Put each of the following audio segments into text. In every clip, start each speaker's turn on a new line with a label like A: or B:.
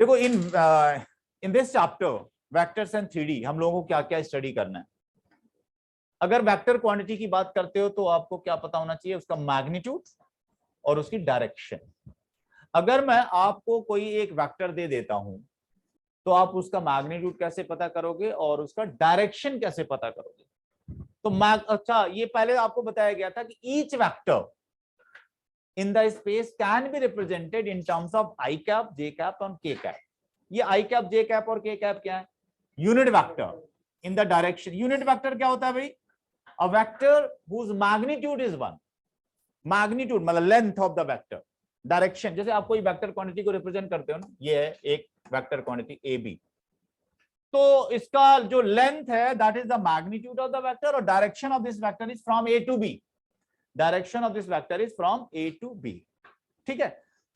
A: देखो in this chapter vectors and 3D हम लोगों को क्या क्या स्टडी करना है। अगर वेक्टर क्वांटिटी की बात करते हो तो आपको क्या पता होना चाहिए, उसका मैग्नीट्यूड और उसकी डायरेक्शन। अगर मैं आपको कोई एक वेक्टर दे देता हूं तो आप उसका मैग्नीट्यूड कैसे पता करोगे और उसका डायरेक्शन कैसे पता करोगे? तो अच्छा, ये पहले आपको बताया गया था कि each vector in the space can be represented in terms of i cap, j cap और के कैप। ये आई कैप, जे कैप और के कैप क्या है? Unit vector in the direction. Unit vector क्या होता है भाई? A vector whose magnitude is 1। Magnitude मतलब length of the vector. Direction, जैसे आप कोई वेक्टर क्वांटिटी को रिप्रेजेंट करते हो ना, ये है एक वेक्टर क्वांटिटी ए बी, तो इसका जो लेंथ है that is the magnitude of the vector, और direction of this vector is from A to B. Direction of this vector is from A to B. ठीक है,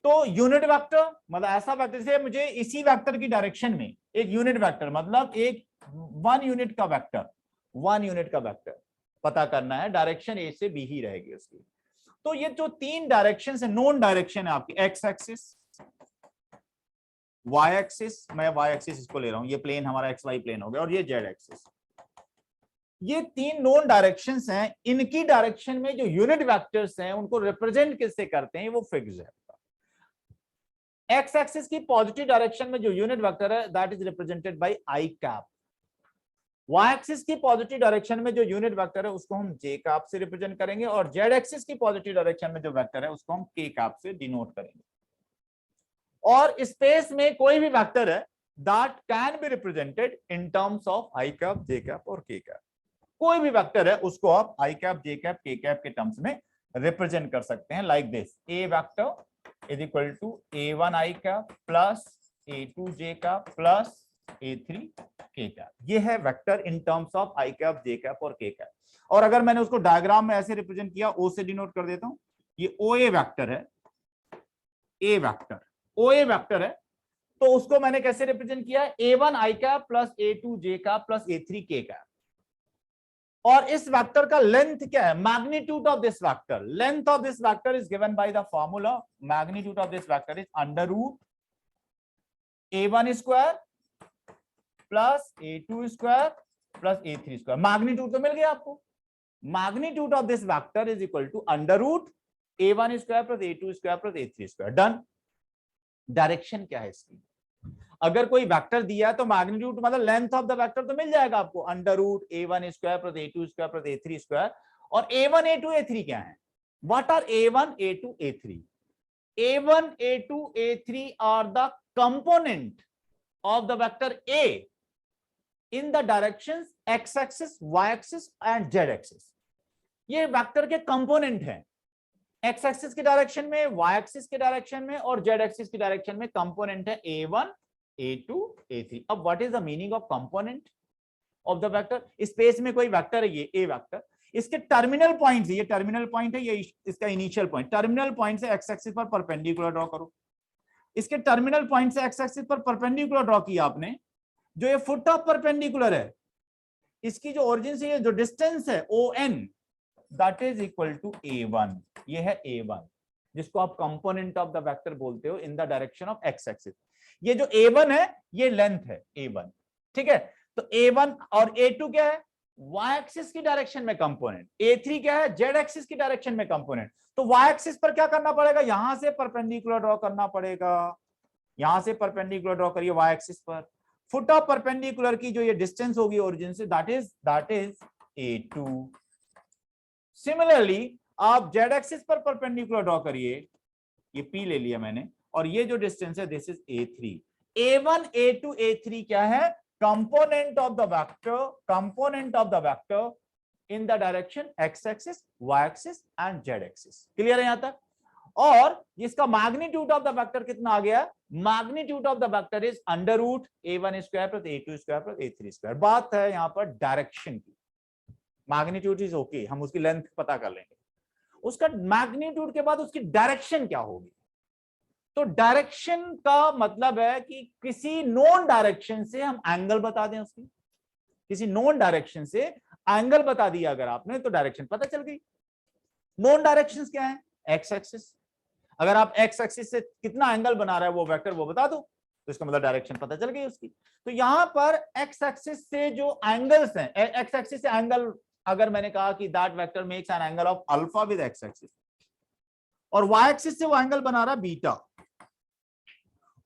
A: तो यूनिट वेक्टर मतलब ऐसा वेक्टर से मुझे इसी वेक्टर की डायरेक्शन में एक यूनिट वेक्टर मतलब एक 1 यूनिट का वेक्टर, 1 यूनिट का वेक्टर पता करना है, डायरेक्शन ए से बी ही रहेगी उसकी। तो ये जो 3 डायरेक्शन है, नोन डायरेक्शन है आपकी, एक्स एक्सिस, वाई एक्सिस, मैं वाई एक्सिस इसको ले रहा हूं, ये प्लेन हमारा एक्स वाई प्लेन हो गया, और ये जेड एक्सिस। ये 3 नोन डायरेक्शंस हैं, इनकी डायरेक्शन में जो यूनिट वेक्टर्स हैं उनको रिप्रेजेंट किससे करते हैं, वो फिक्स है। एक्स एक्सिस की पॉजिटिव डायरेक्शन में जो यूनिट वेक्टर है that is represented by i cap. Y axis की पॉजिटिव डायरेक्शन में जो यूनिट वेक्टर है उसको हम जे कैप से रिप्रेजेंट करेंगे, और जेड एक्सिस की पॉजिटिव डायरेक्शन में जो वेक्टर है उसको हम के कैप से डिनोट करेंगे। और स्पेस में कोई भी वेक्टर है that can be represented in terms of i cap, j cap और के कैप। कोई भी वेक्टर है उसको आप i cap, j cap, k cap के टर्म्स में रिप्रेजेंट कर सकते हैं, like this. A vector is equal to A1 i cap plus A2 j cap plus A3 k cap. ये है vector in terms of i cap, j cap और k cap. और अगर मैंने उसको डायग्राम में ऐसे रिप्रेजेंट किया, ओ से डिनोट कर देता हूं, ये OA वेक्टर है, ए वेक्टर OA वेक्टर है, तो उसको मैंने कैसे रिप्रेजेंट किया? A1 i cap plus A2 j cap plus A3 k cap. और इस वेक्टर का लेंथ क्या है? Magnitude of this vector. Length of this vector is given by the formula, magnitude of this vector is under root A1 square plus A2 square plus A3 square. Magnitude तो मिल गया आपको। Magnitude of this vector is equal to under root A1 square plus A2 square plus A3 square. Done. Direction क्या है इसकी? अगर कोई vector दिया है तो मैग्नीट्यूड मतलब लेंथ ऑफ द वेक्टर तो मिल जाएगा आपको, under root A1 square plus A2 square plus A3 square. और A1 A2 A3 क्या है? What are A1 A2 A3? A1 A2 A3 are the component of the vector A in the directions x axis, y axis and z axis. ये vector के component हैं, x axis की direction में, y axis की direction में और z axis की direction में कंपोनेंट है A1 A2 A3। अब what is the meaning of component of the vector? Space में कोई वेक्टर है, ये A वेक्टर, इसके टर्मिनल पॉइंट्स, ये टर्मिनल पॉइंट है, ये इसका इनिशियल पॉइंट, टर्मिनल पॉइंट से x एक्सिस पर परपेंडिकुलर ड्रॉ करो। इसके टर्मिनल पॉइंट से x एक्सिस पर परपेंडिकुलर ड्रॉ किया आपने, जो ये फुट ऑफ परपेंडिकुलर है, इसकी जो ओरिजिन से ये जो डिस्टेंस है ON that is equal to A1। ये है A1 जिसको आप कंपोनेंट ऑफ द वेक्टर बोलते हो इन the direction of x axis. ये जो A1 है ये लेंथ है A1। ठीक है, तो A1 और A2 क्या है? y एक्सिस की डायरेक्शन में कंपोनेंट। A3 क्या है? z एक्सिस की डायरेक्शन में कंपोनेंट। तो y एक्सिस पर क्या करना पड़ेगा? यहां से परपेंडिकुलर ड्रॉ करना पड़ेगा, यहां से परपेंडिकुलर ड्रॉ करिए y एक्सिस पर। फुट ऑफ परपेंडिकुलर की जो ये डिस्टेंस होगी origin say that is A2। Similarly आप z एक्सिस पर परपेंडिकुलर ड्रॉ करिए, ये P ले लिया मैंने, और ये जो डिस्टेंस है this is A3। A1 A2 A3 क्या है? Component of the vector, component of the vector in the direction x axis, y axis and z axis. Clear है यहां तक? और इसका मैग्नीट्यूड ऑफ द वेक्टर कितना आ गया? Magnitude of the vector is under root A1 square plus A2 square plus A3 square. बात है यहां पर डायरेक्शन की। मैग्नीट्यूड इज ओके, हम उसकी लेंथ पता कर लेंगे, उसका मैग्नीट्यूड के बाद उसकी डायरेक्शन क्या होगी। तो डायरेक्शन का मतलब है कि किसी नोन डायरेक्शन से हम एंगल बता दें, उसकी किसी नोन डायरेक्शन से एंगल बता दिया अगर आपने तो डायरेक्शन पता चल गई। नोन डायरेक्शंस क्या है? X axis. अगर आप एक्स एक्सिस से कितना एंगल बना रहा है वो वेक्टर वो बता दो, तो इसका मतलब डायरेक्शन पता चल गई उसकी। तो यहां पर एक्स एक्सिस से जो एंगल्स हैं, एक्स एक्सिस से एंगल, अगर मैंने कहा कि that vector makes an angle of alpha with X axis, और वाई एक्सिस से वो एंगल बना रहा है बीटा,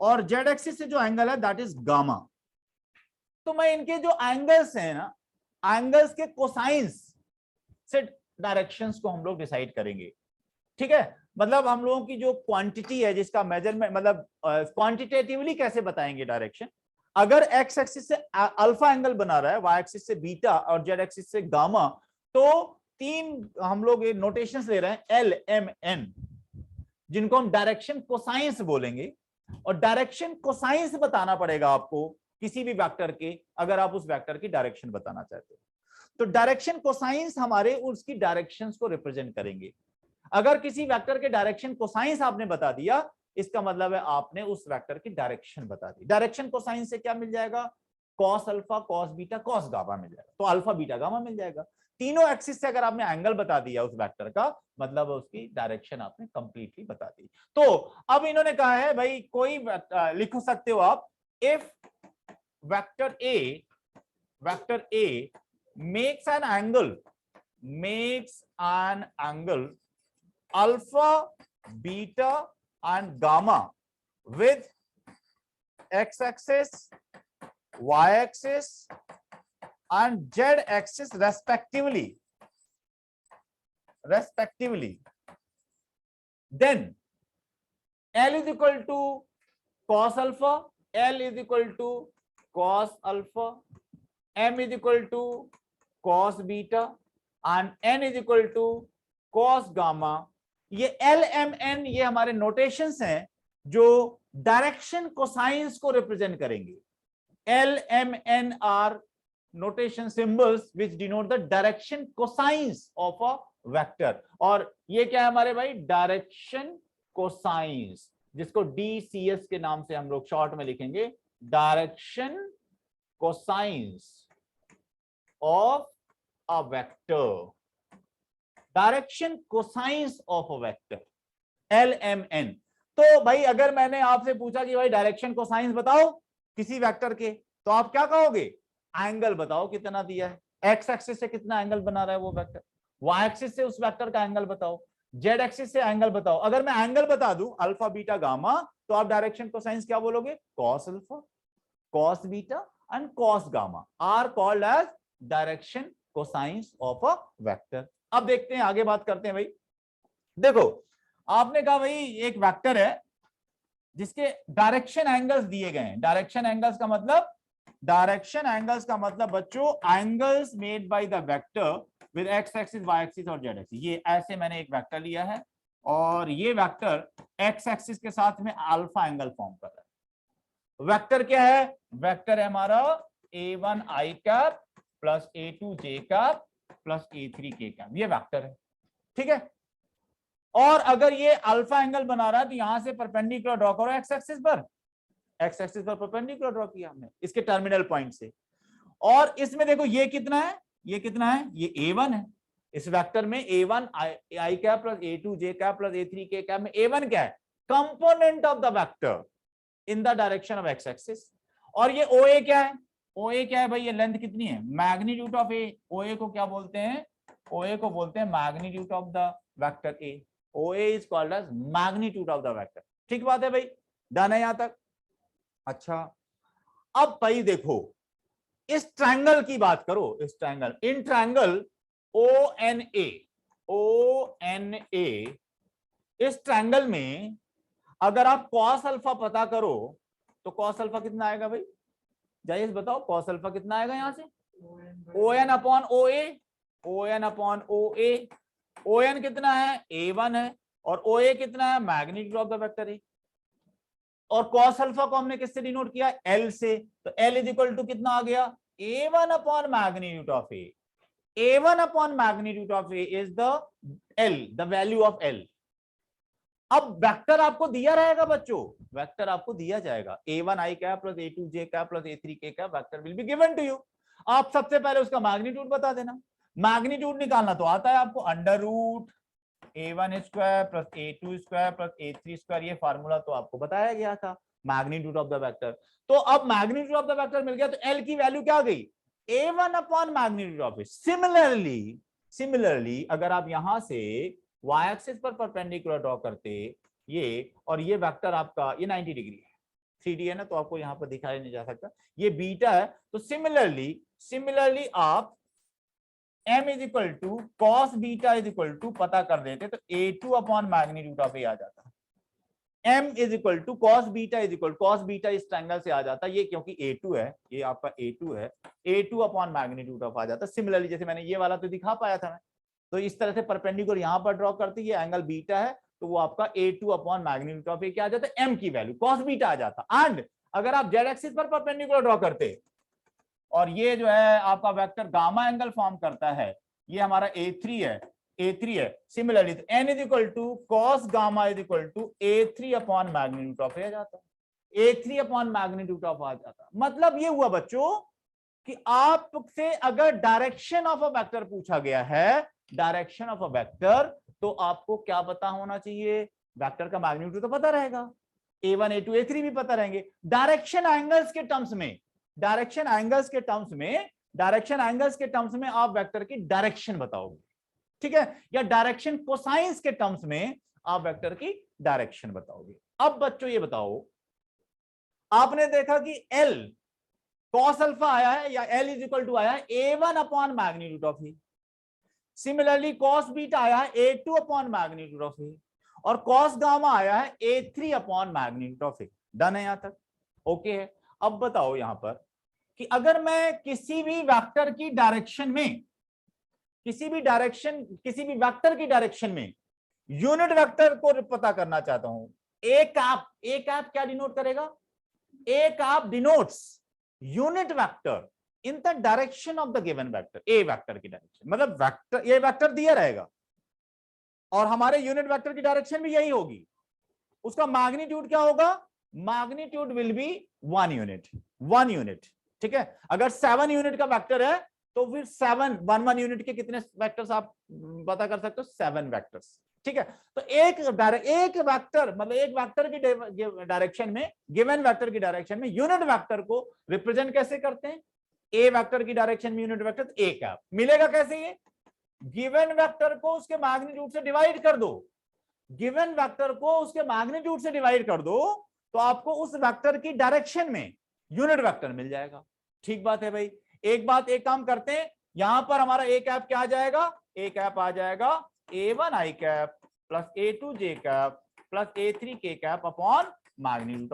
A: और जेड एक्सिस से जो एंगल है दैट इज गामा। तो मैं इनके जो एंगल्स हैं ना, एंगल्स के कोसाइंस से डायरेक्शंस को हम लोग डिसाइड करेंगे। ठीक है, मतलब हम लोगों की जो क्वांटिटी है जिसका मेजरमेंट, मतलब क्वांटिटेटिवली कैसे बताएंगे डायरेक्शन। अगर एक्स एक्सिस से अल्फा एंगल बना रहा है, वाई एक्सिस से बीटा और जेड एक्सिस से गामा, तो तीन हम लोग ये नोटेशंस ले रहे हैं एल एम एन, जिनको हम डायरेक्शन कोसाइंस बोलेंगे। और डायरेक्शन कोसाइंस बताना पड़ेगा आपको किसी भी वेक्टर के, अगर आप उस वेक्टर की डायरेक्शन बताना चाहते हो। तो डायरेक्शन कोसाइंस हमारे उसकी डायरेक्शंस को रिप्रेजेंट करेंगे। अगर किसी वेक्टर के डायरेक्शन कोसाइंस आपने बता दिया, इसका मतलब है आपने उस वेक्टर की डायरेक्शन बता दी। डायरेक्शन कोसाइंस से क्या मिल जाएगा, cos alpha cos beta cos gamma मिल जाएगा, तो अल्फा बीटा गामा मिल जाएगा। तीनों एक्सिस से अगर आपने एंगल बता दिया उस वेक्टर का, मतलब उसकी डायरेक्शन आपने कंप्लीटली बता दी। तो अब इन्होंने कहा है भाई कोई लिख सकते हो आप, if vector A makes an angle alpha, beta and gamma with x axis, y axis and z axis respectively, then L is equal to cos alpha, L is equal to cos alpha, M is equal to cos beta and n is equal to cos gamma। ये L M N ये हमारे notations हैं जो direction cosines को represent करेंगे। L M N are notation symbols which denote the direction cosines of a vector. और ये क्या है हमारे भाई, डायरेक्शन कोसाइंस, जिसको DCS के नाम से हम लोग शॉर्ट में लिखेंगे, direction cosines of a vector, direction cosines of a vector LMN। तो भाई अगर मैंने आपसे पूछा कि भाई डायरेक्शन कोसाइंस बताओ किसी वेक्टर के, तो आप क्या कहोगे, एंगल बताओ कितना दिया है, एक्स एक्सिस से कितना एंगल बना रहा है वो वेक्टर, वाई एक्सिस से उस वेक्टर का एंगल बताओ, जेड एक्सिस से एंगल बताओ। अगर मैं एंगल बता दूं अल्फा बीटा गामा, तो आप डायरेक्शन कोसाइंस क्या बोलोगे, cos alpha cos beta and cos gamma are called as direction cosines of a vector. अब देखते हैं, आगे बात करते हैं भाई। देखो आपने कहा भाई एक वेक्टर है जिसके डायरेक्शन एंगल्स दिए गए हैं। डायरेक्शन एंगल्स का मतलब बच्चों angles made by the vector with X axis Y axis और जेड एक्सिस। ये ऐसे मैंने एक वेक्टर लिया है और ये वेक्टर एक्स एक्सिस के साथ में अल्फा एंगल फॉर्म कर रहा है। वेक्टर क्या है, वेक्टर है हमारा a1 i cap plus a2 j cap plus a3 k cap, ये वेक्टर है। ठीक है, और अगर ये अल्फा एंगल बना रहा है तो यहां से परपेंडिकुलर ड्रॉ करो एक्स एक्सिस पर, एक्स एक्सिस पर परपेंडिकुलर ड्रॉ किया हमने इसके टर्मिनल पॉइंट से। और इसमें देखो ये कितना है, ये a1 है। इस वेक्टर में a1 i cap plus a2 j cap plus a3 k cap में a1 क्या है, component of the vector in the direction of x axis. और ये OA क्या है, OA क्या है भाई, ये लेंथ कितनी है, मैग्नीट्यूड ऑफ ए। OA को क्या बोलते हैं, OA को बोलते हैं magnitude of the vector A। OA is called as magnitude of the vector. ठीक बात है भाई, डन है यहां तक। अच्छा अब भाई देखो इस ट्रायंगल की बात करो, इस ट्रायंगल, इन ट्रायंगल ONA, इस ट्रायंगल में अगर आप कॉस अल्फा पता करो तो कॉस अल्फा कितना आएगा भाई, जाइए बताओ कॉस अल्फा कितना आएगा यहां से, ON upon OA, ON upon OA। ON कितना है, A1 है, और OA कितना है, magnitude of the vector A। और कॉस अल्फा को हमने किससे डिनोट किया, L से, तो L इज इक्वल टू कितना आ गया, A1 upon magnitude of A। A1 upon magnitude of A is the L, the value of L। अब वेक्टर आपको दिया रहेगा बच्चों, वेक्टर आपको दिया जाएगा a1 i cap plus a2 j cap plus a3 k cap, vector will be given to you. आप सबसे पहले उसका मैग्नीट्यूड बता देना। मैग्नीट्यूड निकालना तो आता है आपको, under root a1 square plus a2 square plus a3 square, ये फार्मूला तो आपको बताया गया था, मैग्नीट्यूड ऑफ द वेक्टर। तो अब मैग्नीट्यूड ऑफ द वेक्टर मिल गया तो एल की वैल्यू क्या आ गई, a1 upon magnitude of A. Similarly अगर आप यहां से y एक्सिस पर परपेंडिकुलर ड्रॉ करते ये, और ये वेक्टर आपका ये 90 डिग्री है, 3D है ना, तो आपको यहां पर दिखाया नहीं जा सकता, ये बीटा है, तो सिमिलरली आप m is equal to cos beta is equal to पता कर देते तो a2 upon magnitude of A आ जाता है। m is equal to cos beta is equal, cos beta इस ट्रायंगल से आ जाता है, ये क्योंकि a2 है, ये आपका a2 है, a2 अपॉन मैग्नीट्यूड ऑफ आ जाता है। सिमिलरली जैसे मैंने ये वाला तो दिखा पाया था मैं, तो इस तरह से परपेंडिकुलर यहां पर ड्रॉ करते, ये एंगल बीटा है, तो वो आपका a2 अपॉन मैग्नीट्यूड ऑफ ए क्या आ जाता है, m की वैल्यू कॉस बीटा आ जाता। एंड अगर आप z एक्सिस पर परपेंडिकुलर ड्रॉ करते और ये जो है आपका वेक्टर गामा एंगल फॉर्म करता है, ये हमारा a3 है, सिमिलरली तो n is equal to cos gamma is equal to a3 upon magnitude of A आ जाता है, a3 अपॉन मैग्नीट्यूड ऑफ आ जाता। मतलब ये हुआ बच्चों कि आपसे अगर डायरेक्शन ऑफ अ वेक्टर पूछा गया है, डायरेक्शन ऑफ अ वेक्टर, तो आपको क्या पता होना चाहिए, वेक्टर का मैग्नीट्यूड तो पता रहेगा, a1 a2 a3 भी पता रहेंगे। डायरेक्शन एंगल्स के टर्म्स में आप वेक्टर की डायरेक्शन बताओगे, ठीक है, या डायरेक्शन कोसाइंस के टर्म्स में आप वेक्टर की डायरेक्शन बताओगे। अब बच्चों ये बताओ, आपने देखा कि L कॉस अल्फा आया है या L इज इक्वल टू आया है a1 upon magnitude of A, similarly cos beta आया है a2 अपॉन मैग्नीट्यूड ऑफ ए, और कॉस गामा आया है a3 upon magnitude of A. Done है यहां तक, ओके है। अब बताओ यहां पर कि अगर मैं किसी भी वेक्टर की डायरेक्शन में, किसी भी वेक्टर की डायरेक्शन में यूनिट वेक्टर को पता करना चाहता हूं, ए कैप क्या डिनोट करेगा, A cap denotes unit vector in the direction of the given vector, A vector की डायरेक्शन, मतलब वेक्टर, ये वेक्टर दिया रहेगा और हमारे यूनिट वेक्टर की डायरेक्शन भी यही होगी, उसका मैग्नीट्यूड क्या होगा, मैग्नीट्यूड विल बी 1 यूनिट, ठीक है। अगर 7 यूनिट का वेक्टर है तो फिर 1 यूनिट के कितने वेक्टर्स आप पता कर सकते हो, 7 वेक्टर्स, ठीक है। तो एक वेक्टर मतलब एक वेक्टर की डायरेक्शन में, गिवन वेक्टर की डायरेक्शन में यूनिट वेक्टर को रिप्रेजेंट कैसे करते हैं, ए वेक्टर की डायरेक्शन में यूनिट वेक्टर ए कैप मिलेगा कैसे, ये गिवन वेक्टर को उसके मैग्नीट्यूड से डिवाइड कर दो, गिवन वेक्टर को उसके मैग्नीट्यूड से डिवाइड कर दो, तो आपको उस वेक्टर की डायरेक्शन में यूनिट वेक्टर मिल जाएगा। ठीक बात है भाई। एक काम करते हैं, यहां पर हमारा ए कैप क्या आ जाएगा, ए कैप आ जाएगा a1 i cap plus a2 j cap plus a3 k cap upon magnitude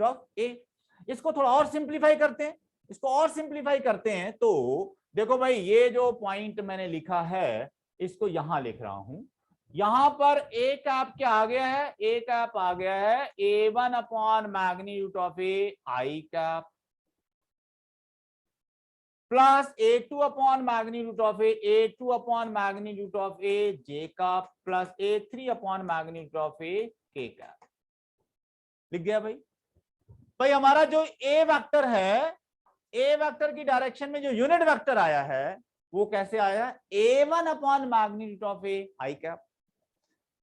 A: of ए। इसको थोड़ा और सिंप्लीफाई करते हैं, तो देखो भाई, ये जो पॉइंट मैंने लिखा है इसको यहां लिख रहा हूं, यहां पर ए कैप क्या आ गया है, ए कैप आ गया है a1 upon magnitude of A I cap plus a2 upon magnitude of a2 upon magnitude of A J cap plus a3 upon magnitude of A K cap. लिख गया भाई हमारा जो ए वेक्टर है, ए वेक्टर की direction में जो यूनिट वेक्टर आया है वो कैसे आया, a1 upon magnitude of A I cap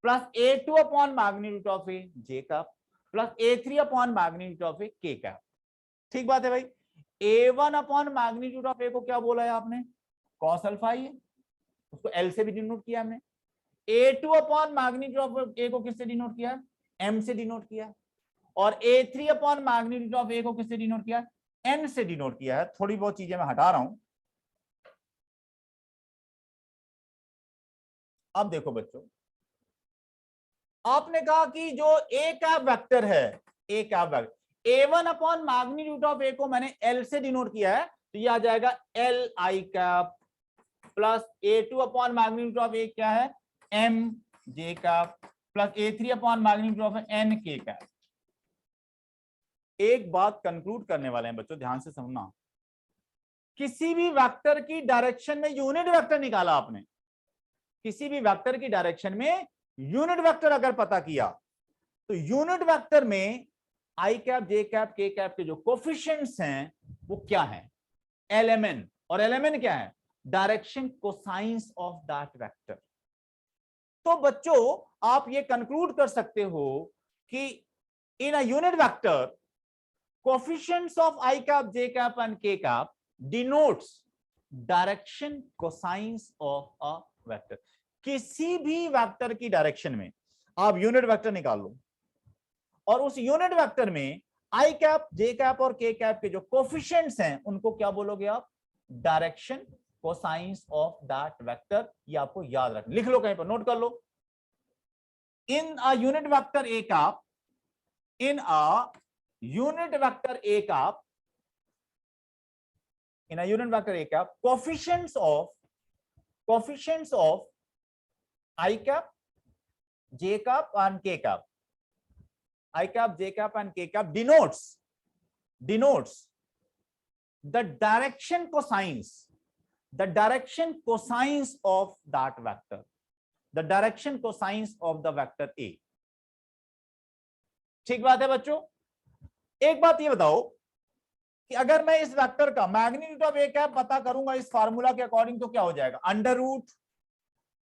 A: plus a2 upon magnitude of A J cap plus a3 upon magnitude of A K cap. ठीक बात है भाई। a1 upon magnitude of A को क्या बोला है आपने, कॉस अल्फा ही है, उसको L से भी डिनोट किया हमने। a2 upon magnitude of A को किससे डिनोट किया है, m से डिनोट किया है। और a3 upon magnitude of A को किससे डिनोट किया है, n से डिनोट किया है। थोड़ी बहुत चीजें मैं हटा रहा हूं। अब देखो बच्चों, आपने कहा कि जो ए का वेक्टर है, ए का vector a1 upon magnitude of A को मैंने L से डिनोट किया है, तो ये आ जाएगा L I cap plus a2 upon magnitude of ए क्या है, m J cap plus a3 upon magnitude of n K cap. एक बात कंक्लूड करने वाले हैं बच्चों, ध्यान से समझना, किसी भी वेक्टर की डायरेक्शन में यूनिट वेक्टर निकाला आपने, किसी भी वेक्टर की डायरेक्शन में यूनिट वेक्टर अगर पता किया, तो यूनिट वेक्टर में आई cap j cap k cap के जो कोफिशिएंट्स हैं वो क्या है, LMN, और LMN क्या है, direction cosines of that vector. तो बच्चों आप ये कंक्लूड कर सकते हो कि in a unit vector coefficients of i cap, j cap and k cap denotes direction cosines of a vector. किसी भी वेक्टर की डायरेक्शन में आप यूनिट वेक्टर निकाल लो और उस यूनिट वेक्टर में i कैप, j कैप और k कैप के जो कोएफिशिएंट्स हैं उनको क्या बोलोगे आप? Direction cosines of that vector. ये आपको याद रखना, लिख लो कहीं पर, नोट कर लो। In a unit vector a cap, in a unit vector a cap, in a unit vector a cap, coefficients of I cap, j cap and k cap, I cap, j cap and k cap denotes the direction cosines of that vector, the direction cosines of the vector a। ठीक बात है बच्चों। एक बात ये बताओ कि अगर मैं इस वेक्टर का मैग्नीट्यूड ऑफ ए कैप पता करूंगा इस फार्मूला के अकॉर्डिंग तो क्या हो जाएगा? अंडर रूट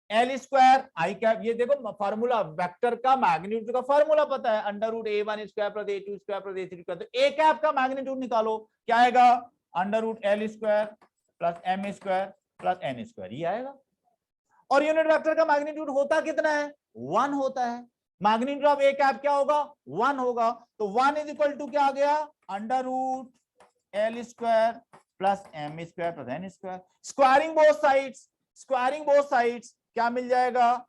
A: एल स्क्वायर आई कैप। ये देखो फार्मूला, वेक्टर का मैग्नीट्यूड का फार्मूला पता है, under root A one square plus A two square plus ए3 स्क्वायर। तो ए कैप का मैग्नीट्यूड निकालो, क्या आएगा? Under root L square plus M square plus N square, ये आएगा। और यूनिट वेक्टर का मैग्नीट्यूड होता कितना है? 1 होता है। मैग्नीट्यूड ऑफ ए कैप क्या होगा? 1 होगा। तो 1 इज इक्वल टू क्या आ गया? Under root L square plus M square plus N square. Squaring both sides क्या मिल जाएगा?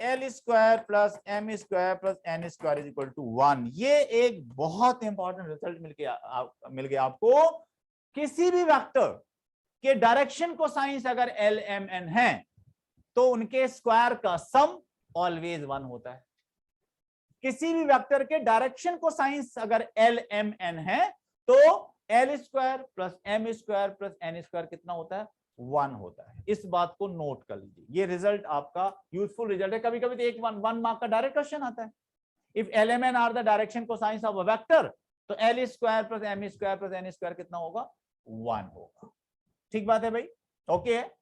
A: L square plus M square plus N square is equal to 1। ये एक बहुत इंपॉर्टेंट रिजल्ट मिल गया आपको। किसी भी वेक्टर के डायरेक्शन को साइंस अगर एल एम एन है तो उनके स्क्वायर का सम ऑलवेज 1 होता है। किसी भी वेक्टर के डायरेक्शन को साइंस अगर एल एम एन है तो L square plus M square plus N square कितना होता है? 1 होता है। इस बात को नोट कर लीजिए, ये रिजल्ट आपका यूजफुल रिजल्ट है। कभी कभी तो एक 1 मार्क का डायरेक्ट क्वेश्चन आता है, if L M N are the direction cosines of a vector तो L square plus M square plus N square कितना होगा? 1 होगा। ठीक बात है भाई, ओके है।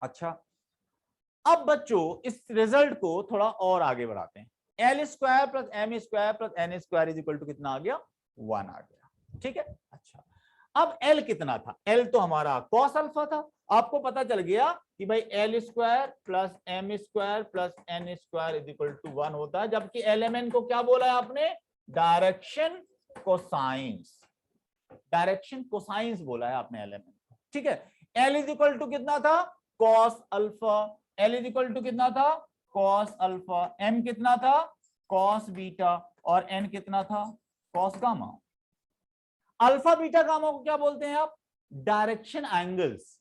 A: अच्छा, अब बच्चों इस रिजल्ट को थोड़ा और आगे बढ़ाते हैं। L square plus M square plus N square is equal to कितना आ गया? 1 आ गया। ठीक है। अच्छा, अब एल कितना था? एल तो हमारा कॉस अल्फा था। आपको पता चल गया कि भाई L square plus M square plus N square is equal to 1 होता है, जबकि एल एम एन को क्या बोला है आपने? Direction cosines. डायरेक्शन कोसाइंस बोला है आपने एल एम एन को। ठीक है। एल इज इक्वल टू कितना था? Cos alpha. L is equal to कितना था? Cos alpha. एम कितना था? Cos beta. और एन कितना था? Cos gamma. Alpha beta gamma को क्या बोलते हैं आप? Direction angles.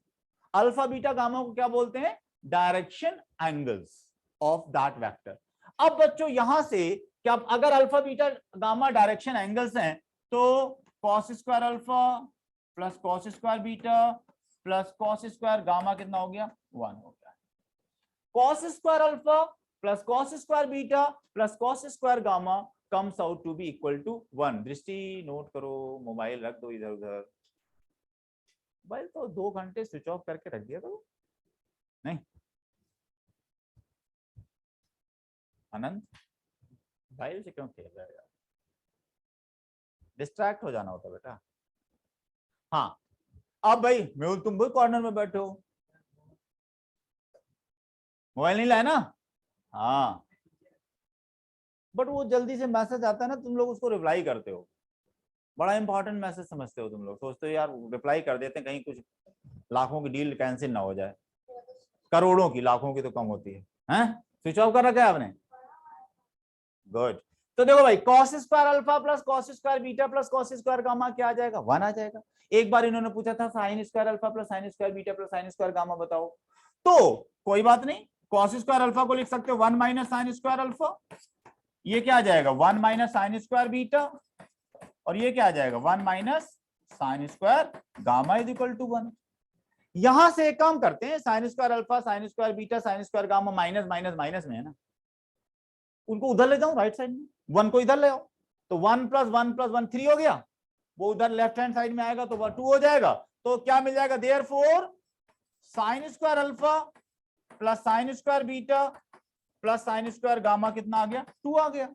A: Alpha beta gamma को क्या बोलते हैं? Direction angles of that vector. अब बच्चों यहां से क्या, अगर alpha beta gamma direction angles हैं तो cos square alpha plus cos square beta plus cos square gamma कितना हो गया? 1 हो गया। Cos square alpha plus cos square beta plus cos square gamma comes out to be equal to 1। दृष्टि note करो, mobile रख दो इधर उधर। मोबाइल तो 2 घंटे स्विच ऑफ करके रख दिया करो। नहीं अनंत, मोबाइल से क्यों खेल रहे हो यार? डिस्ट्रैक्ट हो जाना होता बेटा। हाँ, अब भाई मैं तुम भी कॉर्नर में बैठे हो, मोबाइल नहीं लाया ना? हाँ, बट वो जल्दी से मैसेज आता है ना, तुम लोग उसको रिप्लाई करते हो, बड़ा इंपॉर्टेंट मैसेज समझते हो तुम लोग। सोचते हो यार रिप्लाई कर देते हैं, कहीं कुछ लाखों की डील कैंसिल ना हो जाए। करोड़ों की, लाखों की तो कम होती है। हैं? स्विच ऑफ कर रखा है आपने? गुड। तो देखो भाई, cos square alpha plus cos square beta plus cos square gamma क्या आ जाएगा? 1 आ जाएगा। एक बार इन्होंने पूछा था sign square alpha plus sine square beta plus sine square gamma बताओ, तो कोई बात नहीं, कॉस स्क्वायर अल्फा को लिख सकते हो 1 माइनस साइन स्क्वायर अल्फा। ये क्या आ जाएगा? 1 माइनस साइन स्क्वायर बीटा। और ये क्या आ जाएगा? 1 minus sine square gamma is equal to 1। यहां से एक काम करते हैं, sine square alpha sine square beta sine square gamma minus minus minus में है ना, उनको उधर ले जाऊं राइट साइड में, 1 को इधर ले आओ, तो 1 प्लस 1 प्लस 1 3 हो गया, वो उधर लेफ्ट हैंड साइड में आएगा तो 2 हो जाएगा। तो क्या मिल जाएगा? Therefore sign square alpha plus sine square beta plus sine square gamma कितना आ गया 2 आ गया।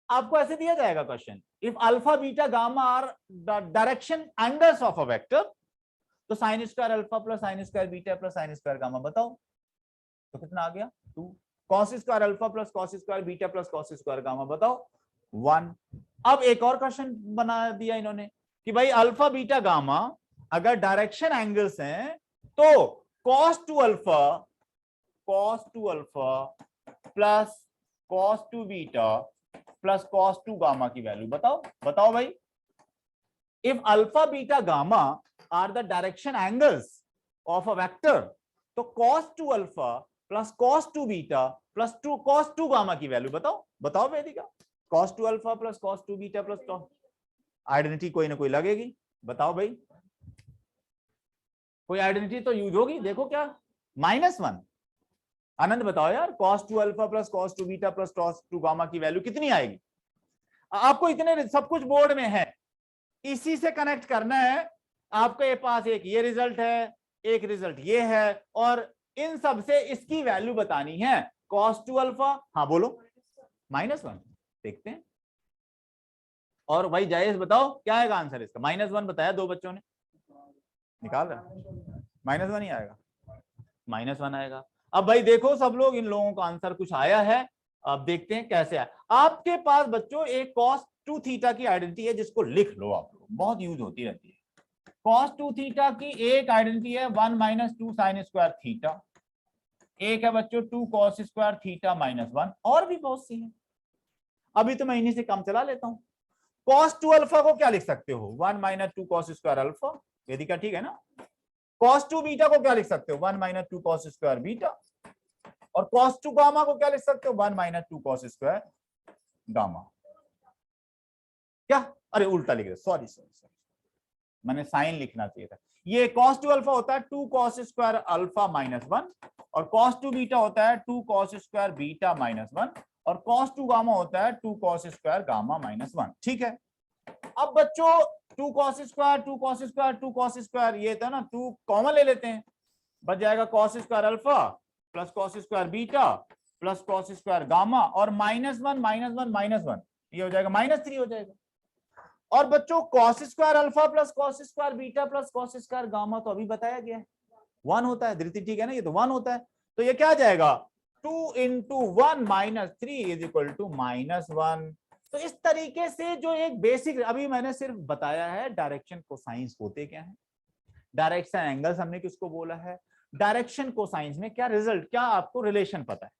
A: आपको ऐसे दिया जाएगा question, if alpha beta gamma are the direction angles of a vector, तो sine square alpha plus sine square beta plus sine square gamma बताओ, तो कितना आ गया 2। Cos square alpha plus cos square beta plus cos square gamma बताओ 1। अब एक और क्वेश्चन बना दिया इन्होंने कि भाई अल्फा बीटा गामा अगर डायरेक्शन एंगल्स हैं तो cos two alpha plus cos two beta plus cos two gamma की वैल्यू बताओ। बताओ भाई, if alpha beta gamma are the direction angles of a vector, तो cos two alpha plus cos two beta plus two cos two gamma की value बताओ। बताओ Vedika, cos two alpha plus cos two beta plus identity कोई ना कोई लगेगी, बताओ भाई, कोई आइडेंटिटी तो यूज होगी। देखो क्या -1, आनंद बताओ यार, cos two alpha plus cos two beta plus cos two gamma की वैल्यू कितनी आएगी? आपको इतने सब कुछ बोर्ड में है, इसी से कनेक्ट करना है। आपके पास एक ये रिजल्ट है, एक रिजल्ट ये है, और इन सब से इसकी वैल्यू बतानी है। cos टू अल्फा, हाँ बोलो, -1 देखते हैं। और भाई जायज बताओ क्या आएगा आंसर इसका? -1 बताया दो बच्चों ने, निकाल रहा -1 ही आएगा, -1 आएगा। अब भाई देखो सब लोग, इन लोगों का आंसर कुछ आया है, अब देखते हैं कैसे आया। आपके पास बच्चों एक cos टू थीटा की आइडेंटिटी है, जिसको लिख लो आप लोग, बहुत यूज होती रहती है। cos टू थीटा की एक आइडेंटिटी है 1 - 2 sin स्क्वायर थीटा, एक है बच्चों 2 cos स्क्वायर थीटा -1, और भी बहुत सी है। अभी तो मैं इन्हीं से काम चला लेता हूं। cos टू अल्फा को क्या लिख सकते हो? 1 - 2 cos स्क्वायर अल्फा, वेदिका ठीक है ना। cos टू बीटा को क्या लिख सकते हो? 1 - 2 cos स्क्वायर बीटा। और cos टू गामा को क्या लिख सकते हो? 1 - 2 cos स्क्वायर गामा। क्या? अरे उल्टा लिख रहे, सॉरी, मैंने साइन लिखना चाहिए था। ये cos टू अल्फा होता है 2 cos स्क्वायर अल्फा -1, और cos टू बीटा होता है 2 cos स्क्वायर बीटा -1, और cos टू गामा होता है 2 cos स्क्वायर गामा -1। ठीक है। अब बच्चों 2 cos square 2 cos square 2 cos square, ये था ना, 2 कॉमन ले लेते हैं, बच जाएगा cos square alpha plus cos square beta plus cos square gamma, और -1 ये हो जाएगा -3 हो जाएगा। और बच्चों cos square alpha plus cos square beta plus cos square gamma तो अभी बताया गया है 1 होता है, धृति ठीक है ना, ये तो 1 होता है। तो ये क्या जाएगा 2 × 1 - 3 = -1। तो इस तरीके से जो एक बेसिक, अभी मैंने सिर्फ बताया है डायरेक्शन कोसाइंस होते क्या है, डायरेक्शन एंगल्स हमने किसको बोला है, डायरेक्शन कोसाइंस में क्या रिजल्ट, क्या आपको रिलेशन पता है,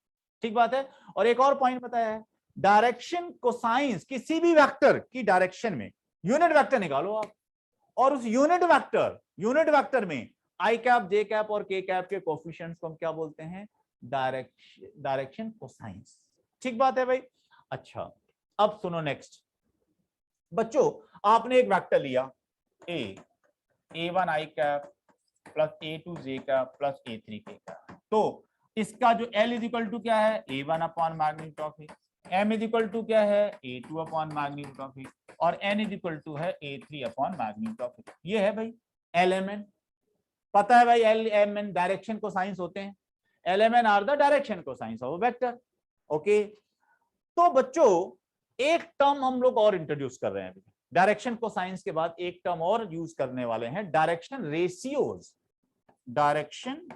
A: ठीक बात है। और एक और पॉइंट बताया है, डायरेक्शन कोसाइंस किसी भी वेक्टर की डायरेक्शन में, यूनिट वेक्टर निकालो आप, और उस यूनिट वेक्टर में आई कैप जे कैप और के कैप के कोफिशिएंट्स को हम क्या बोलते हैं? Direction cosines. ठीक बात है भाई। अच्छा अब सुनो नेक्स्ट बच्चों, आपने एक वेक्टर लिया a1 i cap plus a2 j cap plus a3 k cap, तो इसका जो L इक्वल टू क्या है? a1 upon magnitude of A, m equal to क्या है? a2 अपॉन मैग्नीट्यूड ऑफ ए, और n इक्वल टू है a3 अपॉन मैग्नीट्यूड ऑफ ए। ये है भाई LMN, पता है भाई LMN डायरेक्शन कोसाइंस होते हैं, LMN are the direction cosines of a vector. Okay, तो बच्चों एक टर्म हम लोग और इंट्रोड्यूस कर रहे हैं डायरेक्शन कोसाइंस के बाद, एक टर्म और यूज करने वाले हैं, डायरेक्शन रेशियोज। डायरेक्शन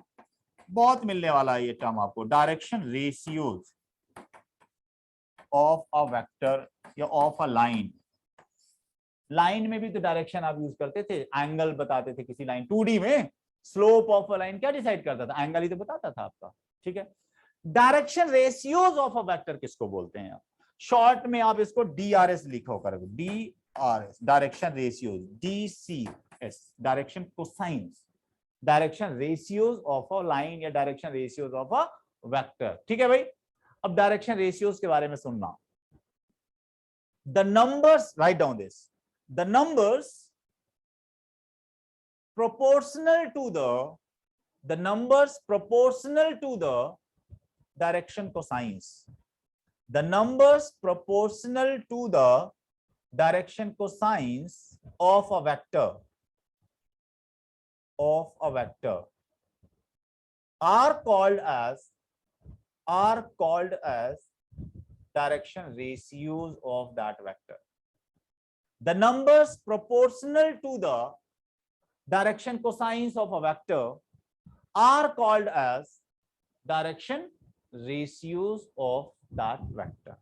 A: बहुत मिलने वाला है ये टर्म आपको, direction ratios of a vector या ऑफ अ लाइन। लाइन में भी तो डायरेक्शन आप यूज करते थे, एंगल बताते थे किसी लाइन, 2D में स्लोप ऑफ अ लाइन क्या डिसाइड करता था? एंगल ही तो बताता था आपका। ठीक है, direction ratios of a vector किसको बोलते हैं? शॉर्ट में आप इसको DRS लिखो करोगे, DRS direction ratios, DCS direction cosines, direction ratios of a line या direction ratios of a vector. ठीक है भाई। अब डायरेक्शन रेशियोज के बारे में सुनना, the numbers, write down this, the numbers proportional to the numbers proportional to the direction cosines, the numbers proportional to the direction cosines of a vector are called as are called as direction ratios of that vector. The numbers proportional to the direction cosines of a vector are called as direction ratios of that vector.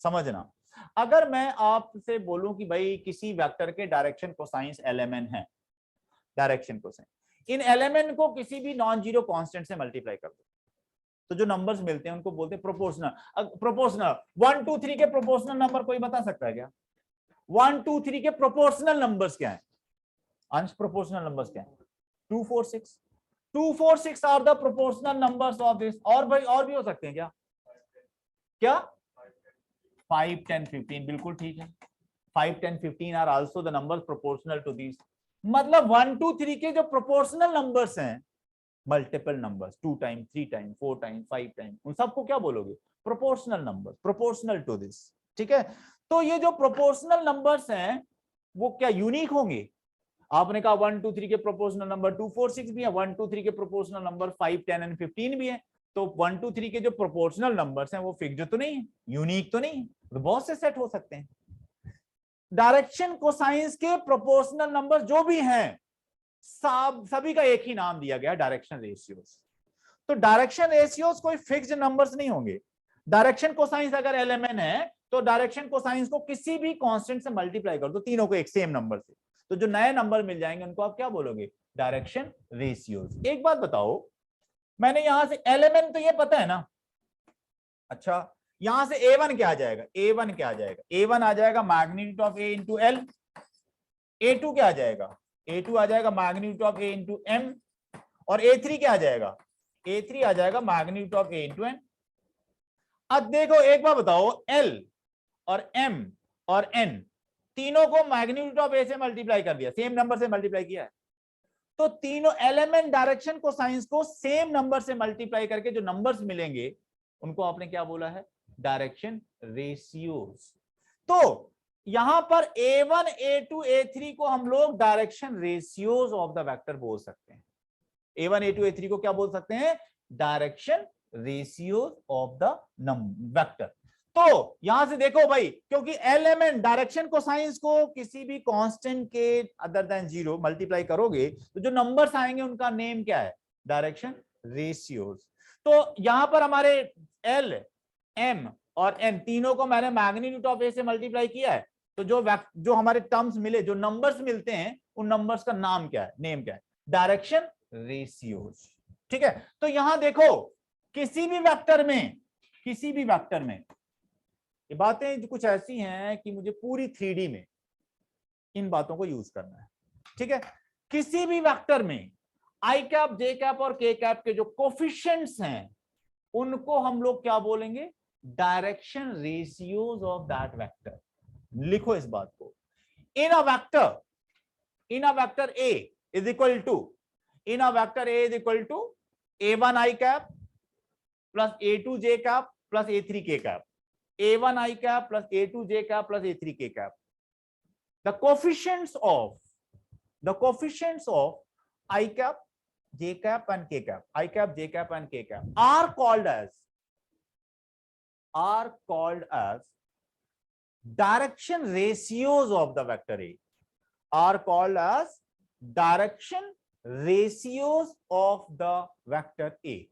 A: समझना, अगर मैं आपसे बोलूं कि भाई किसी vector के direction cosines lmn है, डायरेक्शन कोसाइन, इन lmn को किसी भी नॉन जीरो कांस्टेंट से मल्टीप्लाई कर दो तो जो नंबर्स मिलते हैं उनको बोलते हैं प्रोपोर्शनल। प्रोपोर्शनल 1 2 3 के प्रोपोर्शनल नंबर कोई बता सकता है क्या? 1 2 3 के प्रोपोर्शनल नंबर्स क्या है? अंश प्रोपोर्शनल नंबर्स क्या है? 2 4 6। 2 4 6 are the proportional numbers of this. और भाई और भी हो सकते हैं क्या? क्या? 5 10 15, बिल्कुल ठीक है। 5 10 15 are also the numbers proportional to this. मतलब 1 2 3 के जो प्रोपोर्शनल नंबर्स हैं, multiple numbers, 2 time 3 time 4 time 5 time, उन सबको क्या बोलोगे? Proportional number, proportional to this. ठीक है, तो ये जो प्रोपोर्शनल नंबर्स हैं वो क्या यूनिक होंगे? आपने कहा 1 2 3 के प्रोपोर्शनल नंबर 2 4 6 भी है, 1 2 3 के प्रोपोर्शनल नंबर 5 10 एंड 15 भी है। तो 1 2 3 के जो प्रोपोर्शनल नंबर्स हैं वो फिक्स्ड तो नहीं है, यूनिक तो नहीं है, तो बहुत से सेट हो सकते हैं। डायरेक्शन कोसाइंस के प्रोपोर्शनल नंबर जो भी हैं सभी का एक ही नाम दिया गया, डायरेक्शन रेशियोज। तो डायरेक्शन रेशियोज कोई फिक्स्ड नंबर्स नहीं होंगे। डायरेक्शन कोसाइंस अगर एलएमएन है तो डायरेक्शन कोसाइंस को किसी भी कांस्टेंट से मल्टीप्लाई कर दो, तीनों को एक सेम नंबर से, तो जो नए नंबर मिल जाएंगे उनको आप क्या बोलोगे? Direction ratios. एक बात बताओ, मैंने यहां से एलएमएन तो ये पता है ना, अच्छा यहां से A1 क्या आ जाएगा? A1 क्या आ जाएगा? A1 आ जाएगा magnitude of A into L. A2 क्या आ जाएगा? A2 आ जाएगा magnitude of A into M. और A3 क्या आ जाएगा? A3 आ जाएगा magnitude of A into N. अब देखो एक बार बताओ, L और M और N तीनों को मैग्नीट्यूड ऑफ A से मल्टीप्लाई कर दिया, सेम नंबर से मल्टीप्लाई किया है, तो तीनों एलिमेंट डायरेक्शन को साइंस को सेम नंबर से मल्टीप्लाई करके जो नंबर्स मिलेंगे उनको आपने क्या बोला है? Direction ratios. तो यहां पर A1 A2 A3 को हम लोग direction ratios of the vector बोल सकते हैं। A1 A2 A3 को क्या बोल सकते हैं? Direction ratios of the vector. तो यहां से देखो भाई, क्योंकि एलिमेंट डायरेक्शन कोसाइंस को किसी भी कांस्टेंट के अदर देन 0 मल्टीप्लाई करोगे तो जो नंबर्स आएंगे उनका नेम क्या है? Direction ratios. तो यहां पर हमारे L M और N तीनों को मैंने मैग्नीट्यूड ऑफ A से मल्टीप्लाई किया है, तो जो हमारे टर्म्स मिले, जो नंबर्स मिलते हैं, उन नंबर्स का नाम क्या है? नेम क्या है? Direction ratios. ठीक है, तो यहां देखो किसी भी वेक्टर में ये बातें कुछ ऐसी हैं कि मुझे पूरी 3D में इन बातों को यूज करना है। ठीक है, किसी भी वेक्टर में आई कैप जे कैप और के कैप के जो कोफिशिएंट्स हैं उनको हम लोग क्या बोलेंगे? Direction ratios of that vector. लिखो इस बात को, in a vector A is equal to A1 i cap plus A2 j cap plus A3 k cap, A1 i cap plus A2 j cap plus A3 k cap. The coefficients of I cap, j cap and k cap, I cap, j cap and k cap are called as direction ratios of the vector A. Are called as direction ratios of the vector A.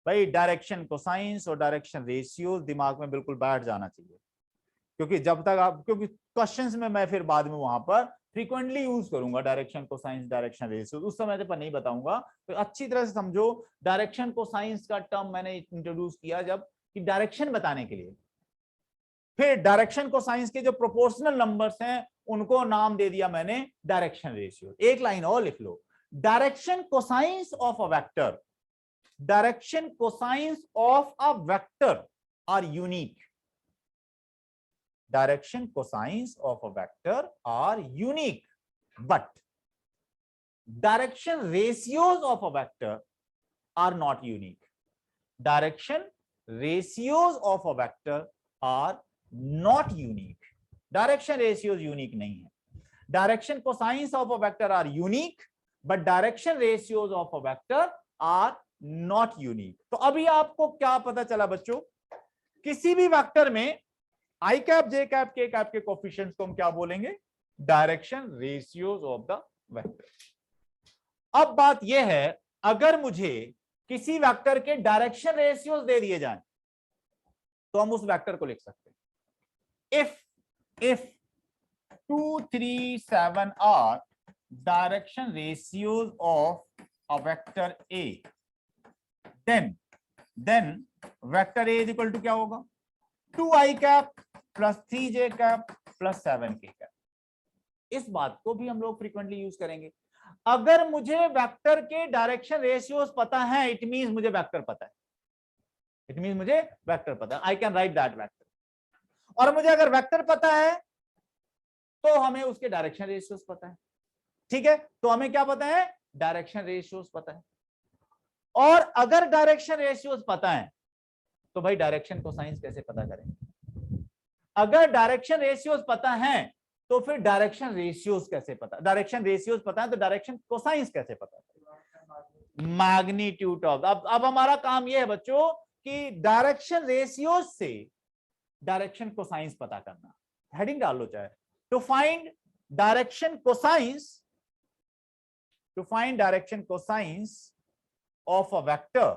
A: भाई direction cosines और direction ratios दिमाग में बिल्कुल बैठ जाना चाहिए, क्योंकि जब तक आप, क्योंकि क्वेश्चंस में मैं फिर बाद में वहां पर फ्रीक्वेंटली यूज करूंगा डायरेक्शन कोसाइंस डायरेक्शन रेशियोज, उस समय पर नहीं बताऊंगा, तो अच्छी तरह से समझो। डायरेक्शन कोसाइंस का टर्म मैंने इंट्रोड्यूस किया जब कि डायरेक्शन बताने के लिए, फिर डायरेक्शन कोसाइंस के जो प्रोपोर्शनल नंबर्स हैं उनको नाम दे दिया मैंने डायरेक्शन रेशियो। एक लाइन और लिख लो, direction cosines of a vector, direction cosines of a vector are unique. Direction cosines of a vector are unique, but direction ratios of a vector are not unique. Direction ratios of a vector are not unique. Direction ratios unique नहीं है. Direction cosines of a vector are unique, but direction ratios of a vector are not unique. तो अभी आपको क्या पता चला बच्चों, किसी भी वेक्टर में आई cap j cap k cap के कोफिशिएंट्स को हम क्या बोलेंगे, direction ratios of the vector. अब बात यह है, अगर मुझे किसी वेक्टर के डायरेक्शन रेशियोज दे दिए जाएं तो हम उस वेक्टर को लिख सकते हैं। If 2 3 7 are direction ratios of a vector A, then vector A is equal to क्या होगा, 2i cap plus 3j cap plus 7k cap. इस बात को भी हम लोग फ्रीक्वेंटली यूज करेंगे। अगर मुझे वेक्टर के डायरेक्शन रेशियोज पता है, इट मींस मुझे वेक्टर पता है, इट मींस मुझे वेक्टर पता है, I can write that vector. और मुझे अगर वेक्टर पता है तो हमें उसके डायरेक्शन रेशियोज पता है। ठीक है, तो हमें क्या पता है, डायरेक्शन रेशियोज पता है। और अगर डायरेक्शन रेशियोज पता है तो भाई डायरेक्शन कोसाइंस कैसे पता करेंगे। अगर डायरेक्शन रेशियोज पता है तो फिर डायरेक्शन रेशियोज कैसे पता, डायरेक्शन रेशियोज पता है तो डायरेक्शन कोसाइंस कैसे पता, मैग्नीट्यूड ऑफ। अब हमारा काम यह है बच्चों कि डायरेक्शन रेशियोज से डायरेक्शन कोसाइंस पता करना। हेडिंग डाल लो चाहे, to find direction cosines, to find direction cosines of a vector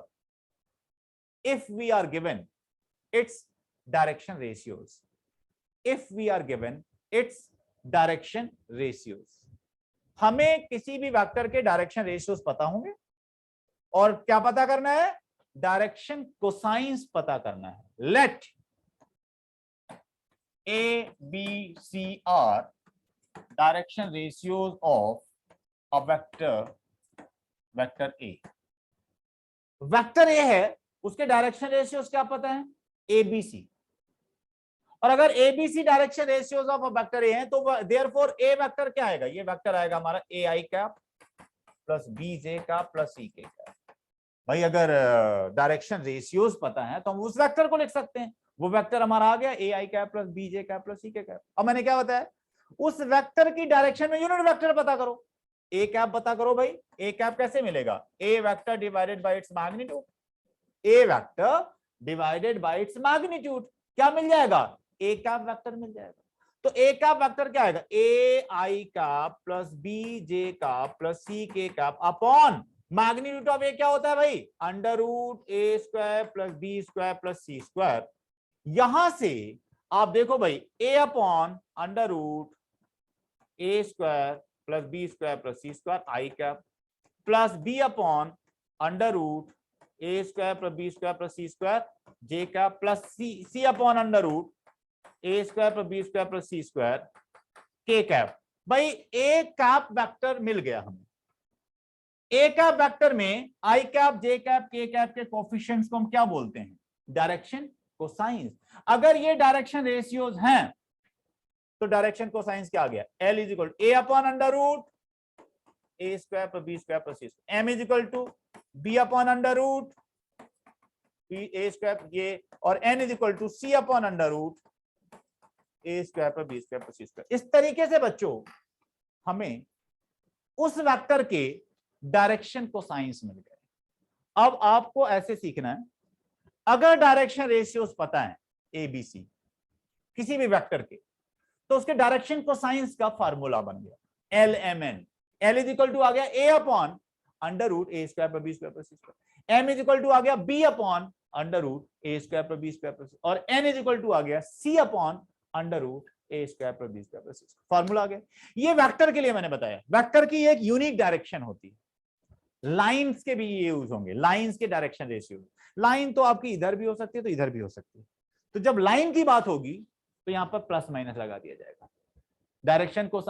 A: if we are given its direction ratios, if we are given its direction ratios। हमें किसी भी वेक्टर के डायरेक्शन रेशियोज पता होंगे और क्या पता करना है, डायरेक्शन कोसाइंस पता करना है। Let A B C are direction ratios of a vector A. Vector A है, उसके डायरेक्शन रेशियोज क्या पता है, ए बी सी। और अगर A B C direction ratios of a vector A है तो देयरफॉर ए वेक्टर क्या आएगा, ये वेक्टर आएगा हमारा a I cap plus b j cap plus c k cap. भाई अगर डायरेक्शन रेशियोज पता है तो हम उस वेक्टर को लिख सकते हैं। वो वेक्टर हमारा आ गया a I cap plus b j cap plus c k cap. अब मैंने क्या बताया, उस वेक्टर की डायरेक्शन में यूनिट वेक्टर पता करो, ए कैप पता करो। भाई ए कैप कैसे मिलेगा, a vector divided by its magnitude, a vector divided by its magnitude क्या मिल जाएगा, ए कैप वेक्टर मिल जाएगा। तो ए कैप वेक्टर क्या आएगा, a I cap plus b j cap plus c k cap upon magnitude of ए क्या होता है भाई, अंडर रूट ए square plus B square plus सी स्क्वायर। यहां से आप देखो भाई, a upon under root A square plus B square plus C square I cap plus b upon under root A square plus B square plus C square j cap plus c upon under root A square plus B square plus C square k cap. भाई a cap vector मिल गया हमें। A cap vector में आई cap j cap k cap के coefficients को हम क्या बोलते हैं, डायरेक्शन कोसाइंस। अगर ये डायरेक्शन रेशियोज हैं तो डायरेक्शन कोसाइंस क्या आ गया, L is equal to A upon under root A square plus B square plus C square, M is equal to B upon under root B A square ये, और N is equal to C upon under root A square plus B square plus C square. इस तरीके से बच्चों हमें उस vector के direction cosines मिल गए। अब आपको ऐसे सीखना है, अगर डायरेक्शन रेशियोज पता है ए बी सी किसी भी वेक्टर के, तो उसके डायरेक्शन कोसाइंस का फार्मूला बन गया l M n. L is equal to आ गया a upon under root A square plus B square plus C square, M is equal to आ गया बी अपॉन अंडर रूट ए square plus B square plus, और N is equal to आ गया c upon under root ए square plus B square plus सी square. Formula आ गया। ये vector के लिए मैंने बताया, वेक्टर की एक यूनिक डायरेक्शन होती है। लाइंस के भी ये यूज होंगे, लाइंस के डायरेक्शन रेशियो। लाइन तो आपकी इधर भी हो सकती है तो इधर भी हो सकती है, तो जब लाइन की बात होगी तो यहां पर प्लस माइनस लगा दिया जाएगा। डायरेक्शन को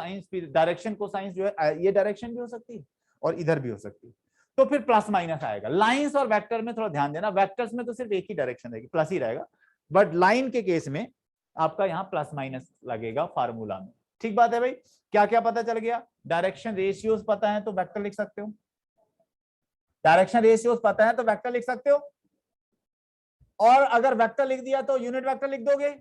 A: साइंस जो है, ये डायरेक्शन भी हो सकती है और इधर भी हो सकती है, तो फिर प्लस माइनस आएगा। लाइंस और वेक्टर में थोड़ा ध्यान देना, वेक्टर्स में तो सिर्फ एक ही डायरेक्शन रहेगी, प्लस ही रहेगा, बट लाइन के केस में आपका यहाँ प्लस माइनस लगेगा फार्मूला में। ठीक बात है भाई, क्या क्या पता चल गया, डायरेक्शन रेशियोज पता है तो वेक्टर लिख सकते हो, डायरेक्शन रेशियोज पता है तो वेक्टर लिख सकते हो, और अगर वेक्टर लिख दिया तो यूनिट वेक्टर लिख दोगे,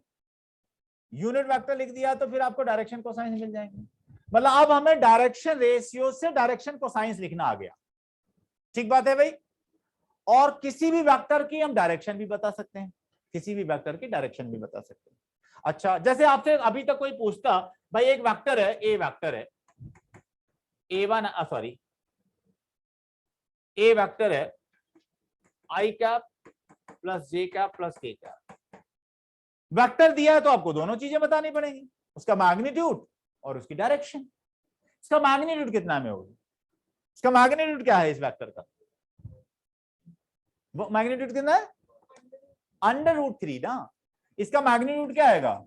A: यूनिट वेक्टर लिख दिया तो फिर आपको डायरेक्शन कोसाइंस मिल जाएंगे। मतलब अब हमें डायरेक्शन रेशियो से डायरेक्शन कोसाइंस लिखना आ गया। ठीक बात है भाई। और किसी भी वेक्टर की हम डायरेक्शन भी बता सकते हैं, किसी भी वेक्टर की डायरेक्शन भी बता सकते हैं। अच्छा, जैसे आपसे अभी तक कोई पूछता भाई एक वेक्टर है, ए वेक्टर है, A1 सॉरी ए वेक्टर है i cap plus J cap plus के कैप, वेक्टर दिया है तो आपको दोनों चीजें बतानी पड़ेंगी, उसका मैग्नीट्यूड और उसकी डायरेक्शन। इसका मैग्नीट्यूड कितना में होगी, इसका मैग्नीट्यूड क्या है इस वेक्टर का, वो मैग्नीट्यूड कितना है √3 ना, इसका मैग्नीट्यूड क्या आएगा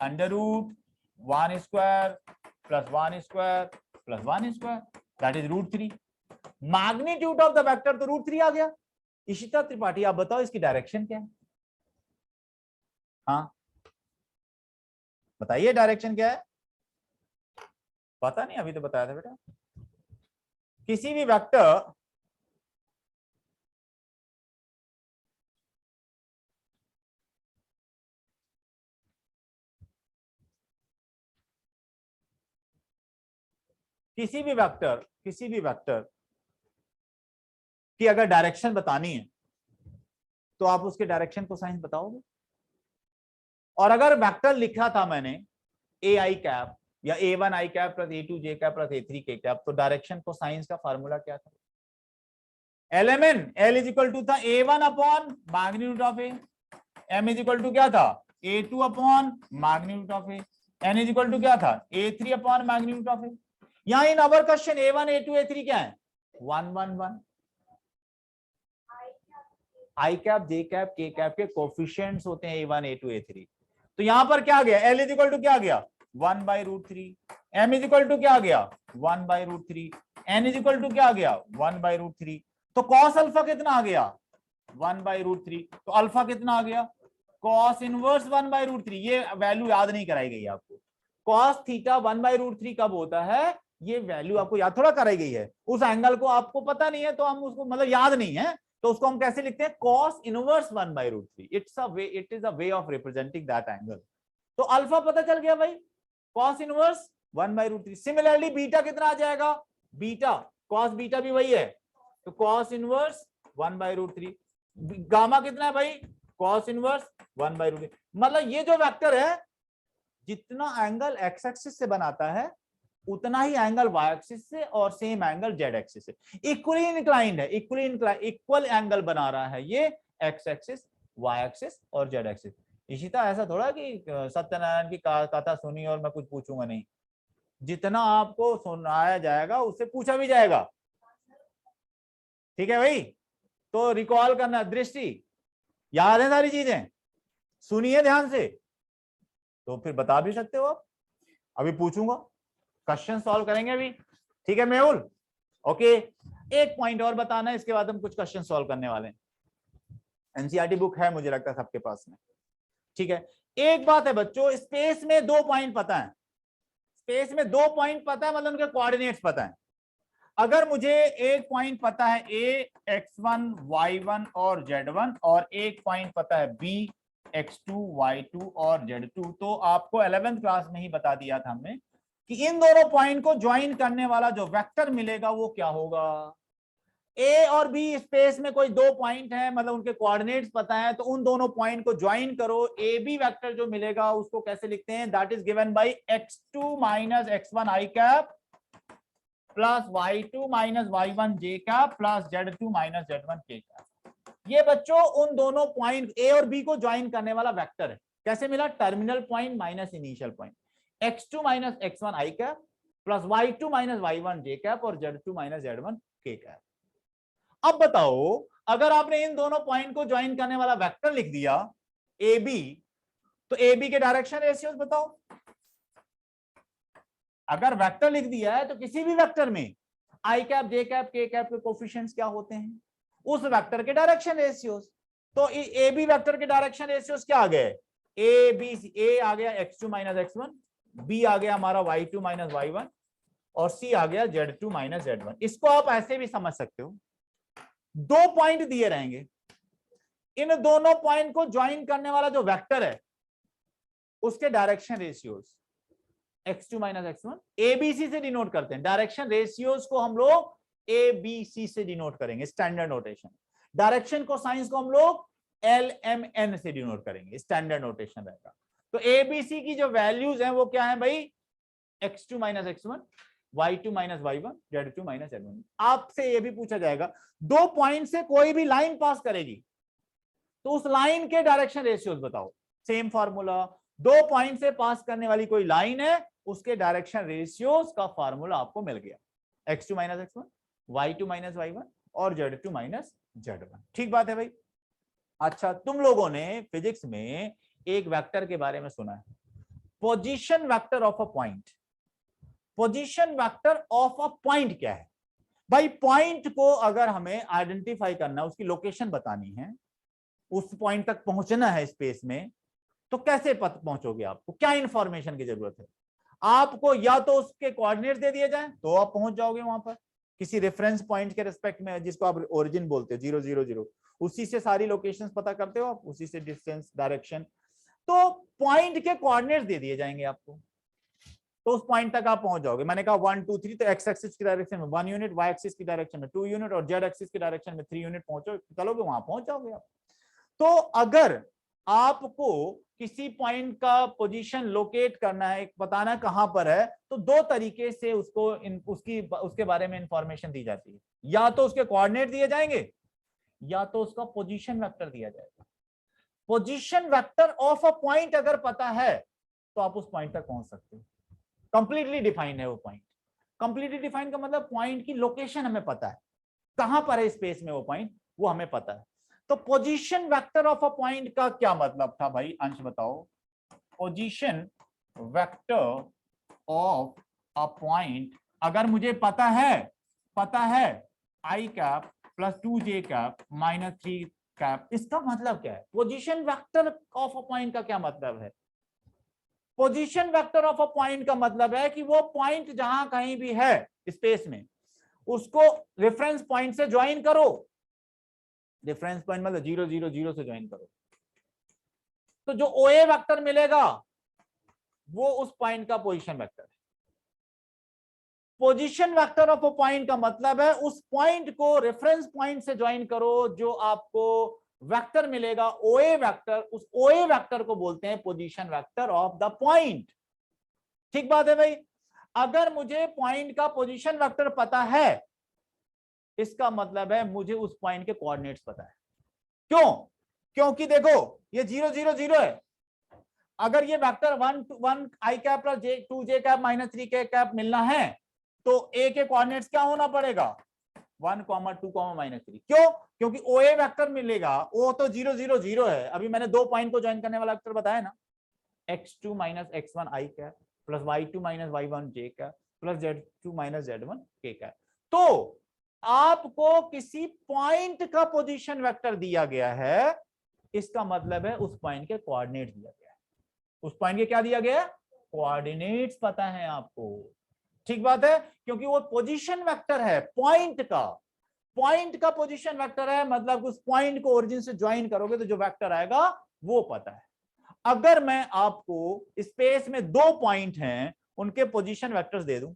A: √1 square plus 1 square plus 1 square, that is √3। Magnitude of the vector तो √3 आ गया। इशिता त्रिपाठी आप बताओ इसकी डायरेक्शन क्या है, हाँ बताइए डायरेक्शन क्या है, पता नहीं अभी तो बताया था बेटा। किसी भी वेक्टर किसी भी वेक्टर की अगर डायरेक्शन बतानी है तो आप उसके डायरेक्शन को साइन बताओगे। और अगर वेक्टर लिखा था मैंने ए आई कैप या A1 i cap plus A2 j cap plus A3 k cap, तो डायरेक्शन को साइंस का फार्मूला क्या था, LMN, L is equal to था A1 upon magnitude of A, M is equal to क्या था A2 upon magnitude of A, N is equal to क्या था A3 अपॉन मैग्नीट्यूड ऑफ ए। यहां इन our question A1 A2 A3 क्या है 1 1 1, i cap j cap k cap के coefficients होते हैं A1 A2 A3। तो यहां पर क्या आ गया L इज इक्वल टू क्या आ गया 1/√3, M इज इक्वल टू क्या आ गया 1/√3, N इज इक्वल टू क्या आ गया 1/√3। तो cos अल्फा कितना आ गया 1/√3, तो अल्फा कितना आ गया cos इनवर्स 1/√3। ये वैल्यू याद नहीं कराई गई आपको, cos थीटा 1/√3 कब होता है, ये वैल्यू आपको याद थोड़ा कराई गई है, उस एंगल को आपको पता नहीं है तो हम उसको मतलब याद नहीं है तो उसको हम कैसे लिखते हैं cos inverse 1/√3। It is a way of representing that angle. तो अल्फा पता चल गया भाई cos इनवर्स 1/√3। सिमिलरली बीटा कितना आ जाएगा, बीटा cos बीटा भी वही है, तो cos इनवर्स 1/√3। गामा कितना है भाई cos इनवर्स 1/√3। मतलब ये जो वेक्टर है जितना एंगल एक्स एक्सिस से बनाता है उतना ही एंगल वाई एक्सिस से और सेम एंगल जेड एक्सिस से इक्वली इंक्लाइंड है, इक्वल एंगल बना रहा है ये एक्स एक्सिस वाई एक्सिस और जेड एक्सिस। इशिता ऐसा थोड़ा कि सत्यनारायण की कथा सुनी और मैं कुछ पूछूंगा नहीं, जितना आपको सुनाया जाएगा उससे पूछा भी जाएगा, ठीक है भाई। तो रिकॉल करना, दृष्टि याद है सारी चीजें, सुनिए ध्यान से तो फिर बता भी सकते हो आप। अभी पूछूंगा, क्वेश्चन सॉल्व करेंगे अभी, ठीक है मेहुल, ओके। एक पॉइंट और बताना है, इसके बाद हम कुछ क्वेश्चन सॉल्व करने वाले हैं। एनसीईआरटी बुक है मुझे लगता है सबके पास में, ठीक है। एक बात है बच्चों, स्पेस में 2 पॉइंट पता है, स्पेस में 2 पॉइंट पता है मतलब उनके कोऑर्डिनेट्स पता है। अगर मुझे एक पॉइंट पता है A x1 y1 और z1 और एक पॉइंट पता है B x2 y2 और z2, तो आपको 11th क्लास में ही बता दिया था हमने कि इन दोनों पॉइंट को ज्वाइन करने वाला जो वेक्टर मिलेगा वो क्या होगा। ए और बी स्पेस में कोई 2 पॉइंट है मतलब उनके कोऑर्डिनेट्स पता है, तो उन दोनों पॉइंट को ज्वाइन करो, ए बी वेक्टर जो मिलेगा उसको कैसे लिखते हैं, that is given bye x2 minus x1 i cap plus y2 minus y1 j cap plus z2 minus z1 के कैप। ये बच्चों उन दोनों पॉइंट ए और बी को ज्वाइन करने वाला वेक्टर है। कैसे मिला, terminal point minus initial point, x2 minus x1 i cap plus y2 minus y1 j cap और z2 माइनस z1 के कैप। अब बताओ अगर आपने इन दोनों पॉइंट को ज्वाइन करने वाला वेक्टर लिख दिया ए बी, तो ए बी के डायरेक्शन रेशियोज बताओ। अगर वेक्टर लिख दिया है तो किसी भी वेक्टर में आई cap j cap k cap के कोफिशिएंट्स क्या होते हैं, उस वेक्टर के डायरेक्शन रेशियोज। तो ए बी वेक्टर के डायरेक्शन रेशियोज क्या आ गए, ए बी, ए आ गया x2 माइनस x1, बी आ गया हमारा y2 माइनस y1 और सी आ गया z2 माइनस z1। इसको आप ऐसे भी समझ सकते हो, 2 पॉइंट दिए रहेंगे, इन दोनों पॉइंट को ज्वाइन करने वाला जो वेक्टर है उसके direction ratios x2 minus x1 ABC से डिनोट करते हैं। डायरेक्शन रेशियोज को हम लोग एबीसी से डिनोट करेंगे, स्टैंडर्ड नोटेशन। डायरेक्शन को साइंस को हम लोग LMN से डिनोट करेंगे, स्टैंडर्ड नोटेशन रहेगा। तो ABC की जो वैल्यूज हैं वो क्या है भाई, x2 minus x1, y2 minus y1, z2 minus z1। आपसे ये भी पूछा जाएगा, दो पॉइंट से कोई भी लाइन पास करेगी तो उस लाइन के डायरेक्शन रेशियोज बताओ। सेम फॉर्मूला, दो पॉइंट से पास करने वाली कोई लाइन है उसके डायरेक्शन रेशियोज का फॉर्मूला आपको मिल गया, x2 minus x1, y2 minus y1 और z2 माइनस z1। ठीक बात है भाई। अच्छा, तुम लोगों ने फिजिक्स में एक वेक्टर के बारे में सुना है, position vector of a point. Position vector of a point क्या है भाई? पॉइंट को अगर हमें आइडेंटिफाई करना, उसकी लोकेशन बतानी है, उस पॉइंट तक पहुंचना है स्पेस में, तो कैसे पहुंचोगे? आपको क्या इंफॉर्मेशन की जरूरत है? आपको या तो उसके कोऑर्डिनेट्स दे दिए जाएं तो आप पहुंच जाओगे वहां पर, किसी रेफरेंस पॉइंट के रिस्पेक्ट में, जिसको आप ओरिजिन बोलते हो 0 0 0, उसी से सारी लोकेशंस पता करते हो आप, उसी से डिस्टेंस, डायरेक्शन। तो पॉइंट के कोऑर्डिनेट्स दे दिए जाएंगे आपको, तो उस पॉइंट तक आप पहुंच जाओगे। मैंने कहा 1 2 3, तो एक्स एक्सिस की डायरेक्शन में 1 यूनिट, वाई एक्सिस की डायरेक्शन में 2 यूनिट और जेड एक्सिस की डायरेक्शन में 3 यूनिट पहुंचो, चलोगे वहां पहुंच जाओगे आप। तो अगर आपको किसी पॉइंट का पोजीशन लोकेट करना है, बताना कहां पर है, तो दो तरीके से उसको उसके बारे में इंफॉर्मेशन दी जाती है, या तो उसके कोऑर्डिनेट दिए जाएंगे या तो उसका पोजीशन वेक्टर दिया जाएगा। Position vector of a point अगर पता है तो आप उस पॉइंट तक पहुंच सकते हो। कंप्लीटली डिफाइंड है वो पॉइंट। कंप्लीटली डिफाइंड का मतलब पॉइंट की लोकेशन हमें पता है, कहां पर है स्पेस में वो पॉइंट, वो हमें पता है। तो position vector of a point का क्या मतलब था भाई? अंश बताओ। Position vector of a point, अगर मुझे पता है i cap plus 2j cap minus 3 cap, इसका मतलब क्या है? Position vector of a point का क्या मतलब है? Position vector of a point का मतलब है कि वो पॉइंट जहां कहीं भी है स्पेस में, उसको रेफरेंस पॉइंट से ज्वाइन करो। रेफरेंस पॉइंट मतलब 0 0 0 से ज्वाइन करो, तो जो OA वेक्टर मिलेगा वो उस पॉइंट का पोजीशन वेक्टर है। Position vector of a point का मतलब है उस पॉइंट को रेफरेंस पॉइंट से ज्वाइन करो, जो आपको वेक्टर मिलेगा OA वेक्टर, उस OA वेक्टर को बोलते हैं position vector of the point. ठीक बात है भाई। अगर मुझे पॉइंट का पोजीशन वेक्टर पता है, इसका मतलब है मुझे उस पॉइंट के कोऑर्डिनेट्स पता है। क्यों? क्योंकि देखो ये 0 0 0 है। अगर ये vector 1 1 i cap plus 2 j cap minus 3 k cap मिलना है, तो ए के कोऑर्डिनेट्स क्या होना पड़ेगा? 1 2 माइनस 3। क्यों? क्योंकि OA वेक्टर मिलेगा, ओ तो 0 0 0 है। अभी मैंने दो पॉइंट को ज्वाइन करने वाला वेक्टर बताया ना, x2 minus x1 i cap plus y2 minus y1 j cap plus z2 minus z1 k cap. तो आपको किसी पॉइंट का पोजीशन वेक्टर दिया गया है, इसका मतलब है उस पॉइंट के कोऑर्डिनेट दिया गया है। उस पॉइंट के क्या दिया गया? कोऑर्डिनेट्स पता है आपको। ठीक बात है, क्योंकि वो पोजीशन वेक्टर है पॉइंट का। पॉइंट का पोजीशन वेक्टर है, मतलब उस पॉइंट को ओरिजिन से ज्वाइन करोगे तो जो वेक्टर आएगा वो पता है। अगर मैं आपको स्पेस में दो पॉइंट हैं, उनके पोजीशन वेक्टर्स दे दूं,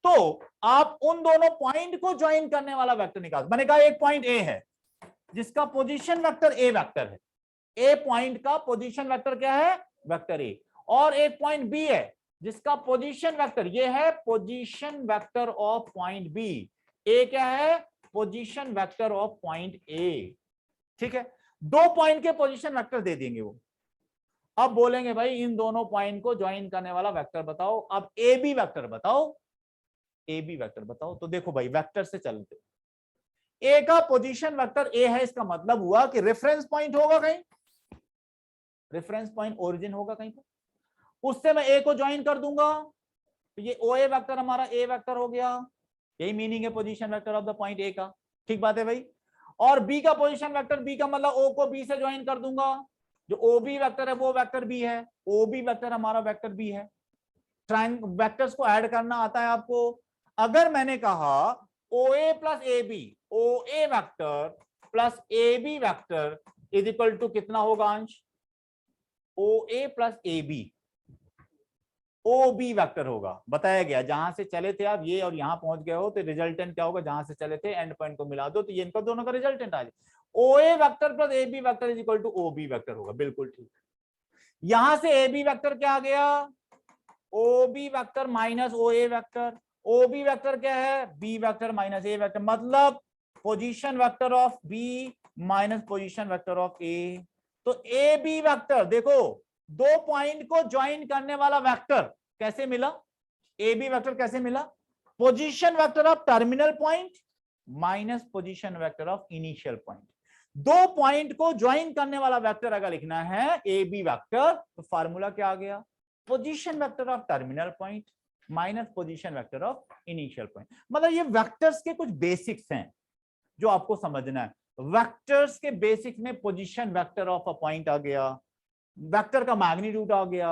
A: तो आप उन दोनों पॉइंट को ज्वाइन करने वाला वेक्टर निकाल। मैंने कहा एक पॉइंट ए है जिसका पोजीशन वेक्टर ए वेक्टर है, ए पॉइंट का पोजीशन वेक्टर क्या है? Vector A. और एक पॉइंट बी है जिसका पोजीशन वेक्टर ये है, position vector of point b. A क्या है? Position vector of point a. ठीक है, दो पॉइंट के पोजीशन वेक्टर दे देंगे वो। अब बोलेंगे भाई इन दोनों पॉइंट को ज्वाइन करने वाला वेक्टर बताओ। अब ए बी वेक्टर बताओ, ए बी वेक्टर बताओ। तो देखो भाई वेक्टर से चलते, ए का पोजीशन वेक्टर ए है, इसका मतलब हुआ कि रेफरेंस पॉइंट होगा कहीं, रेफरेंस पॉइंट ओरिजिन होगा कहीं पर, उससे मैं ए को ज्वाइन कर दूंगा, तो ये OA वेक्टर हमारा ए वेक्टर हो गया। यही मीनिंग है position vector of the point A का। ठीक बात है भाई। और बी का पोजीशन वेक्टर, बी का मतलब ओ को बी से ज्वाइन कर दूंगा, जो OB वेक्टर है वो वेक्टर बी है, OB वेक्टर हमारा वेक्टर बी है। ट्रायंग वेक्टर्स को ऐड करना आता है आपको। अगर मैंने कहा OA plus AB, OA vector plus AB vector is equal to कितना होगा Ansh? OA plus AB। O B vector होगा, बताया गया जहां से चले थे आप ये और यहां पहुंच गए हो तो रिजल्टेंट क्या होगा, जहां से चले थे एंड पॉइंट को मिला दो तो ये इनका दोनों का रिजल्टेंट आ जाए, o a vector plus a b vector is equal to o B vector होगा, बिल्कुल ठीक। यहां से ए बी वेक्टर क्या आ गया, o B vector minus o a vector, o B vector क्या है, b vector minus a vector, मतलब position vector of b minus position vector of a. तो ए बी वेक्टर देखो, दो पॉइंट को ज्वाइन करने वाला वेक्टर कैसे मिला, ए बी वेक्टर कैसे मिला, position vector of terminal point minus position vector of initial point. दो पॉइंट को ज्वाइन करने वाला वेक्टर अगर लिखना है ए बी वेक्टर तो फार्मूला क्या आ गया, position vector of terminal point minus position vector of initial point. मतलब ये वेक्टर्स के कुछ बेसिक्स हैं जो आपको समझना है। वेक्टर्स के बेसिक में position vector of a point आ गया, वेक्टर का मैग्नीट्यूड आ गया,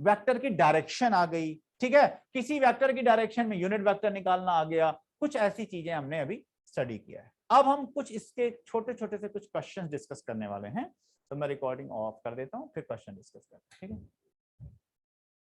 A: वेक्टर की डायरेक्शन आ गई, ठीक है, किसी वेक्टर की डायरेक्शन में यूनिट वेक्टर निकालना आ गया, कुछ ऐसी चीजें हमने अभी स्टडी किया है। अब हम कुछ इसके छोटे छोटे से कुछ क्वेश्चन डिस्कस करने वाले हैं, तो मैं रिकॉर्डिंग ऑफ कर देता हूं, फिर क्वेश्चन डिस्कस करते हैं, ठीक है।